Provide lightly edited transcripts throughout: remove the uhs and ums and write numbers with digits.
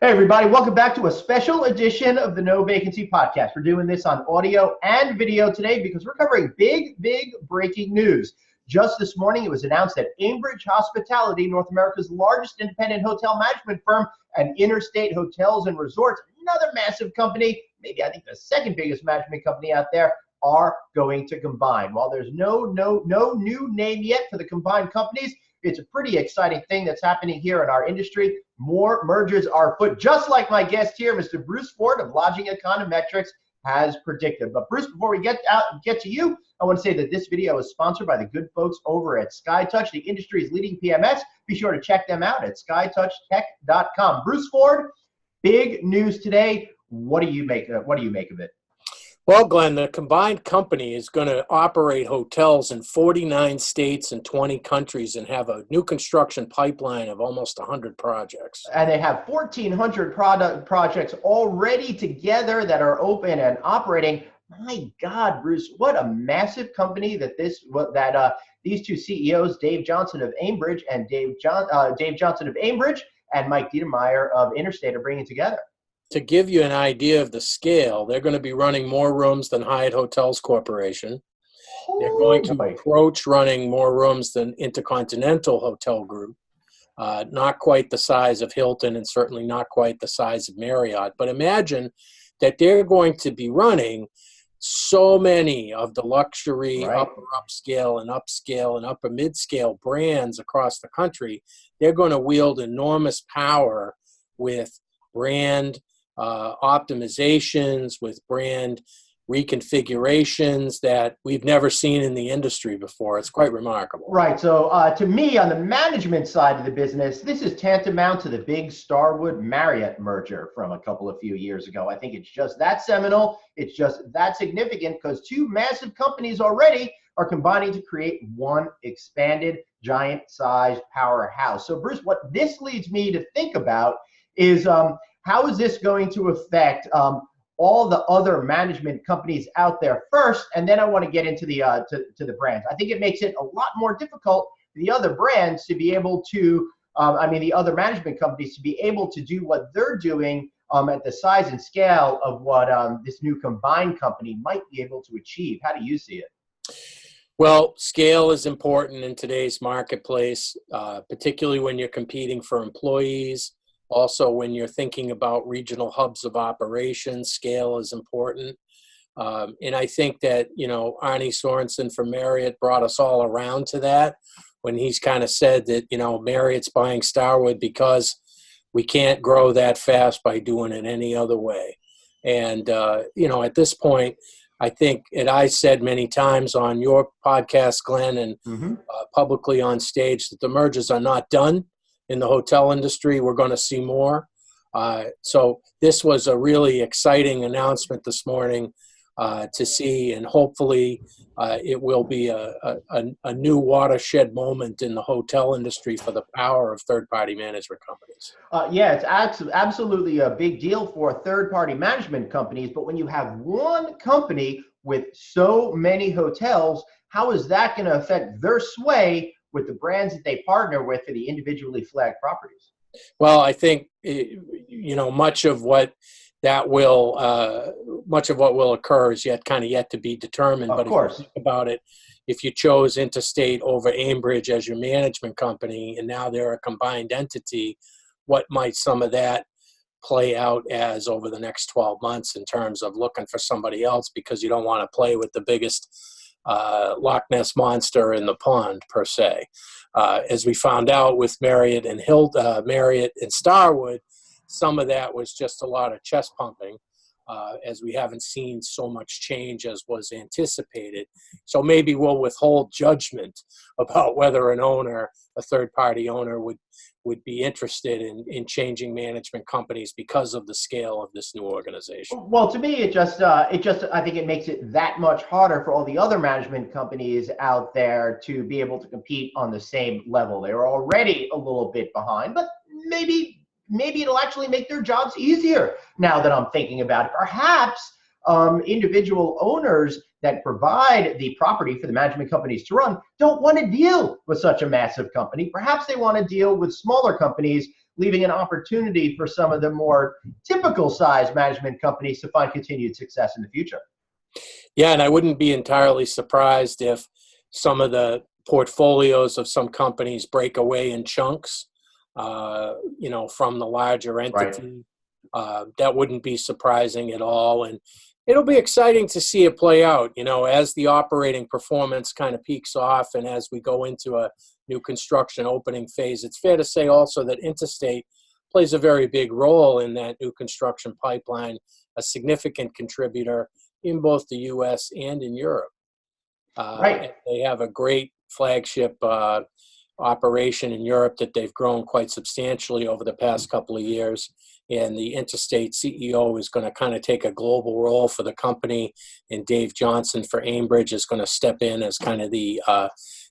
Hey everybody, welcome back to a special edition of the No Vacancy Podcast. We're doing this on audio and video today because we're covering big breaking news. Just this morning, it was announced that Aimbridge Hospitality, North America's largest independent hotel management firm, and Interstate Hotels and Resorts, another massive company, maybe I think the second biggest management company out there, are going to combine. While there's no new name yet for the combined companies, it's a pretty exciting thing that's happening here in our industry. More mergers are afoot, just like my guest here, Mr. Bruce Ford of Lodging Econometrics has predicted. But Bruce, before we get to you, I want to say that this video is sponsored by the good folks over at SkyTouch, the industry's leading PMS. Be sure to check them out at skytouchtech.com. Bruce Ford, big news today. What do you make of it? Well, Glenn, the combined company is going to operate hotels in 49 states and 20 countries and have a new construction pipeline of almost 100 projects. And they have 1,400 projects already together that are open and operating. My God, Bruce, what a massive company that these two CEOs, Dave Johnson of Aimbridge and Dave Johnson of Aimbridge and Mike Dietermeyer of Interstate are bringing together. To give you an idea of the scale, they're going to be running more rooms than Hyatt Hotels Corporation. They're going to approach running more rooms than Intercontinental Hotel Group. Not quite the size of Hilton and certainly not quite the size of Marriott. But imagine that they're going to be running so many of the luxury, upper upscale and upper mid-scale brands across the country. They're going to wield enormous power with brand optimizations, with brand reconfigurations that we've never seen in the industry before. It's quite remarkable. Right. So to me, on the management side of the business, this is tantamount to the big Starwood Marriott merger from a few years ago. I think it's just that seminal. It's just that significant because two massive companies already are combining to create one expanded, giant-sized powerhouse. So, Bruce, what this leads me to think about is how is this going to affect all the other management companies out there first, and then I want to get into the to the brands. I think it makes it a lot more difficult for the other brands to be able to, the other management companies to be able to do what they're doing at the size and scale of what this new combined company might be able to achieve. How do you see it? Well, scale is important in today's marketplace, particularly when you're competing for employees. Also, when you're thinking about regional hubs of operations, scale is important. And I think that, Arne Sorensen from Marriott brought us all around to that when he's kind of said that, Marriott's buying Starwood because we can't grow that fast by doing it any other way. And, at this point, I think, and I said many times on your podcast, Glenn, and publicly on stage, that the mergers are not done. In the hotel industry, we're going to see more. So this was a really exciting announcement this morning to see, and hopefully it will be a new watershed moment in the hotel industry for the power of third-party management companies. Yeah, it's absolutely a big deal for third-party management companies, but when you have one company with so many hotels, how is that going to affect their sway with the brands that they partner with for the individually flagged properties? Well, I think much of what will occur is yet to be determined. Of but course. If you think about it, if you chose Interstate over Aimbridge as your management company, and now they're a combined entity, what might some of that play out as over the next 12 months in terms of looking for somebody else because you don't want to play with the biggest Loch Ness monster in the pond, per se. As we found out with Marriott and Marriott and Starwood, some of that was just a lot of chest pumping, as we haven't seen so much change as was anticipated. So maybe we'll withhold judgment about whether a third-party owner would be interested in changing management companies because of the scale of this new organization. Well, to me, I think it makes it that much harder for all the other management companies out there to be able to compete on the same level. They were already a little bit behind, but maybe it'll actually make their jobs easier now that I'm thinking about it. Perhaps individual owners that provide the property for the management companies to run don't want to deal with such a massive company. Perhaps they want to deal with smaller companies leaving an opportunity for some of the more typical size management companies to find continued success in the future. Yeah, and I wouldn't be entirely surprised if some of the portfolios of some companies break away in chunks, from the larger Right. entity. That wouldn't be surprising at all. And it'll be exciting to see it play out, as the operating performance kind of peaks off and as we go into a new construction opening phase. It's fair to say also that Interstate plays a very big role in that new construction pipeline, a significant contributor in both the U.S. and in Europe. Right. They have a great flagship operation in Europe that they've grown quite substantially over the past couple of years. And the Interstate CEO is going to kind of take a global role for the company. And Dave Johnson for Aimbridge is going to step in as kind of the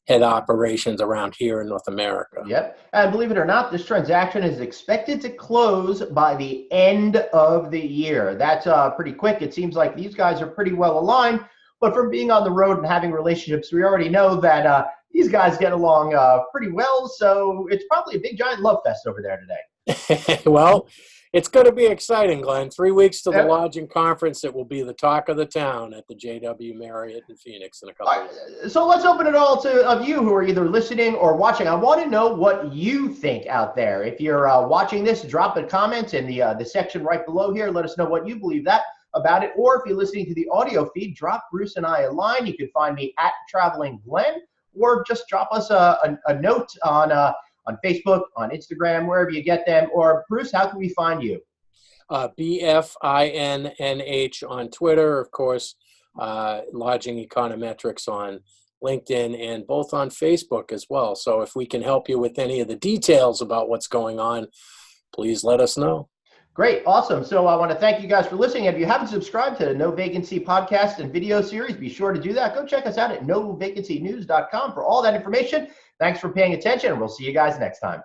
head operations around here in North America. Yep. And believe it or not, this transaction is expected to close by the end of the year. That's pretty quick. It seems like these guys are pretty well aligned. But from being on the road and having relationships, we already know that these guys get along pretty well. So it's probably a big, giant love fest over there today. Well, it's going to be exciting, Glenn. 3 weeks to the Yep. lodging conference. It will be the talk of the town at the JW Marriott in Phoenix in a couple of weeks. So let's open it all to of you who are either listening or watching. I want to know what you think out there. If you're watching this, drop a comment in the section right below here. Let us know what you believe about it. Or if you're listening to the audio feed, drop Bruce and I a line. You can find me at Traveling Glenn, or just drop us a note on Facebook, on Instagram, wherever you get them. Or Bruce, how can we find you? BFINNH on Twitter, of course, Lodging Econometrics on LinkedIn, and both on Facebook as well. So if we can help you with any of the details about what's going on, please let us know. Great. Awesome. So I want to thank you guys for listening. If you haven't subscribed to the No Vacancy podcast and video series, be sure to do that. Go check us out at novacancynews.com for all that information. Thanks for paying attention, and we'll see you guys next time.